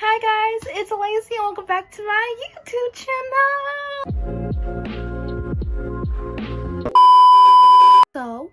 Hi guys, it's Alaceia and welcome back to my YouTube channel. So,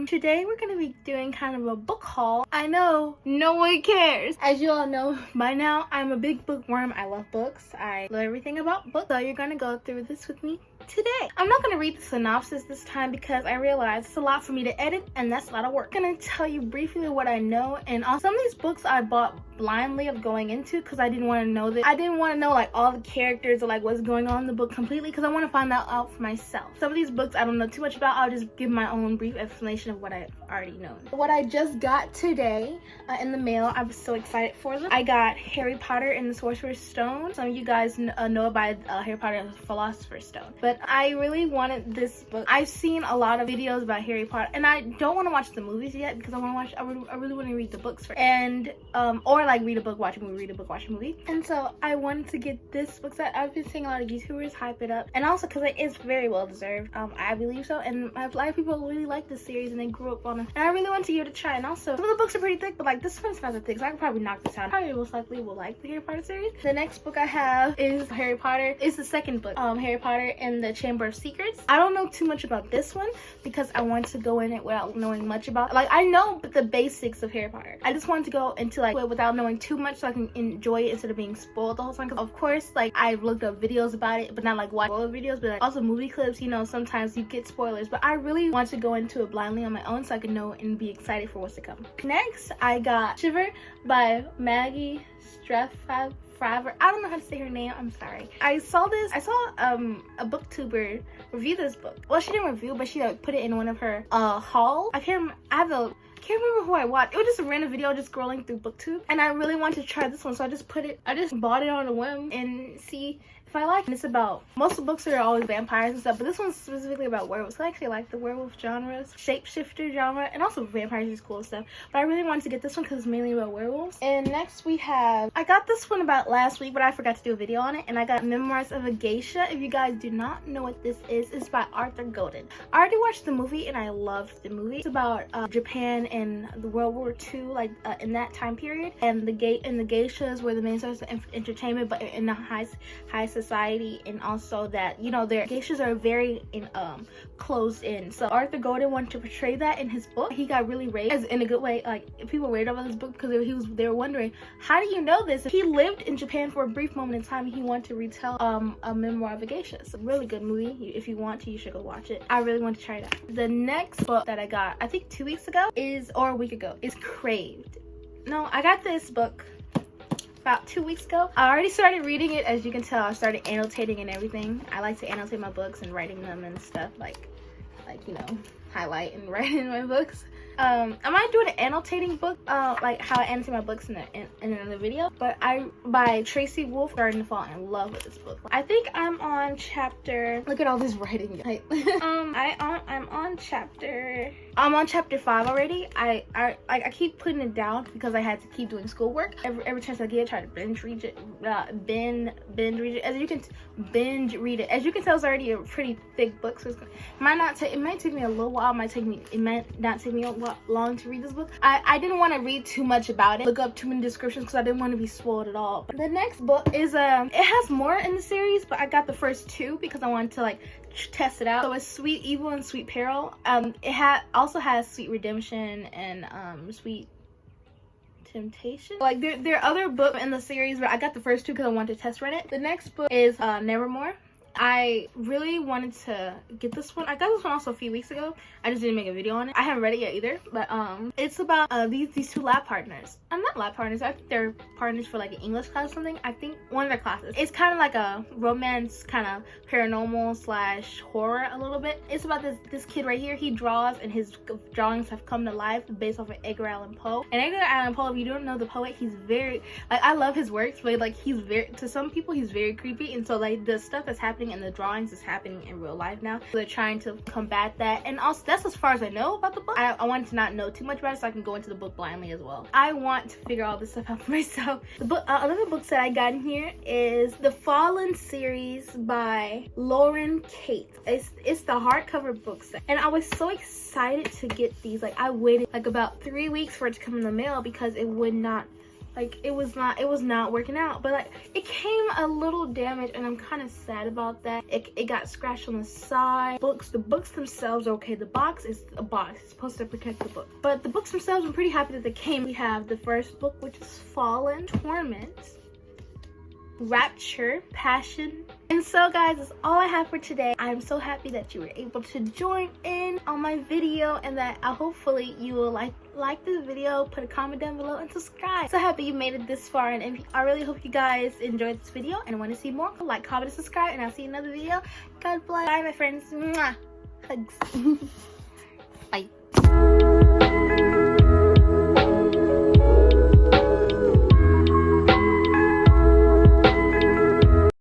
today we're gonna be doing kind of a book haul. I know, no one cares. As you all know by now, I'm a big bookworm. I love books. I love everything about books. So you're gonna go through this with me today. I'm not gonna read the synopsis this time because I realize it's a lot for me to edit and that's a lot of work. I'm gonna tell you briefly what I know, and on some of these books I bought blindly of going into because I didn't want to know that. I didn't want to know like all the characters or like what's going on in the book completely because I want to find that out for myself. Some of these books I don't know too much about. I'll just give my own brief explanation of what I already know. What I just got today in the mail, I was so excited for them. I got Harry Potter and the Sorcerer's Stone. Some of you guys know about Harry Potter and the Philosopher's Stone, but I really wanted this book. I've seen a lot of videos about Harry Potter and I don't want to watch the movies yet because I really want to read the books first, and or like read a book, watch a movie, read a book, watch a movie. And so I wanted to get this book set. I've been seeing a lot of YouTubers hype it up, and also because it is very well deserved. I believe so, and a lot of people really like this series and they grew up on it, and I really want to give it a try. And also some of the books are pretty thick, but like this one's not that thick, so I could probably knock this out. Probably most likely will like the Harry Potter series. The next book I have is Harry Potter. It's the second book, Harry Potter and the Chamber of Secrets. I don't know too much about this one because I want to go in it without knowing much about, like, I know the basics of Harry Potter. I just wanted to go into like without knowing too much so I can enjoy it instead of being spoiled the whole time. Because of course, like, I've looked up videos about it, but not like watch spoiler videos, but like also movie clips. You know, sometimes you get spoilers, but I really want to go into it blindly on my own so I can know and be excited for what's to come. Next, I got Shiver by Maggie Strathfive. I don't know how to say her name, I'm sorry. I saw a booktuber review this book. Well, she didn't review, but she like put it in one of her hauls. I can't remember who I watched. It was just a random video just scrolling through booktube, and I really wanted to try this one, so I just bought it on a whim and see if I like it. And it's about, most of the books are always vampires and stuff, but this one's specifically about werewolves. I actually like the werewolf genres, shapeshifter genre, and also vampires is cool stuff. But I really wanted to get this one because it's mainly about werewolves. And next we have, I got this one about last week, but I forgot to do a video on it, and I got Memoirs of a Geisha. If you guys do not know what this is, it's by Arthur Golden. I already watched the movie and I loved the movie. It's about Japan and the World War II, like in that time period, and the geishas were the main source of entertainment, but in the high society, and also that, you know, their geishas are very closed in. So Arthur Golden wanted to portray that in his book. He got really raved, as in a good way. Like, people raved about this book because they were wondering, how do you know this? He lived in Japan for a brief moment in time, and he wanted to retell a memoir of a geisha. It's a really good movie. If you want to, you should go watch it. I really want to try that. The next book that I got, I think 2 weeks ago, or a week ago, is Craved. No, I got this book about 2 weeks ago. I already started reading it. As you can tell, I started annotating and everything. I like to annotate my books and writing them and stuff, like you know, highlight and write in my books. I might do an annotating book, like how I annotate my books in another video. But by Tracy Wolf, starting to fall in love with this book. I think I'm on chapter, look at all this writing. I'm on chapter 5 already. I keep putting it down because I had to keep doing schoolwork. Every chance I get, I try to binge read it. As you can binge read it. As you can tell, it's already a pretty thick book, so it might take me a little while. It might not take me a while long to read this book. I didn't want to read too much about it, look up too many descriptions because I didn't want to be spoiled at all. But the next book is it has more in the series, but I got the first 2 because I wanted to like test it out. So it's Sweet Evil and Sweet Peril. It also has Sweet Redemption and Sweet Temptation. Like there are other books in the series, but I got the first 2 because I wanted to test read it. The next book is Nevermore. I really wanted to get this one. I got this one also a few weeks ago. I just didn't make a video on it. I haven't read it yet either, but it's about these 2 lab partners. I'm not lab partners. I think they're partners for like an English class or something. I think one of their classes. It's kind of like a romance, kind of paranormal / horror a little bit. It's about this kid right here. He draws, and his drawings have come to life based off of Edgar Allan Poe. And Edgar Allan Poe, if you don't know the poet, he's very, like, I love his works, but like he's very, to some people he's very creepy. And so like the stuff that's happening in the drawings is happening in real life now. So they're trying to combat that. And also that's as far as I know about the book. I wanted to not know too much about it so I can go into the book blindly as well. I want to figure all this stuff out for myself. The book, another books that I got in here is the Fallen series by Lauren Kate. It's the hardcover book set, and I was so excited to get these. Like, I waited like about 3 weeks for it to come in the mail because it would not Like it was not working out. But like it came a little damaged, and I'm kind of sad about that. It got scratched on the side. The books themselves are okay. The box is a box. It's supposed to protect the book. But the books themselves, I'm pretty happy that they came. We have the first book, which is Fallen, Torment, Rapture, Passion. And so guys, that's all I have for today. I'm so happy that you were able to join in on my video, and that hopefully you will like this video, put a comment down below, and subscribe. So happy you made it this far, and I really hope you guys enjoyed this video and want to see more. Like, comment, and subscribe, and I'll see you in another video. God bless. Bye my friends. Mwah. Hugs. Bye.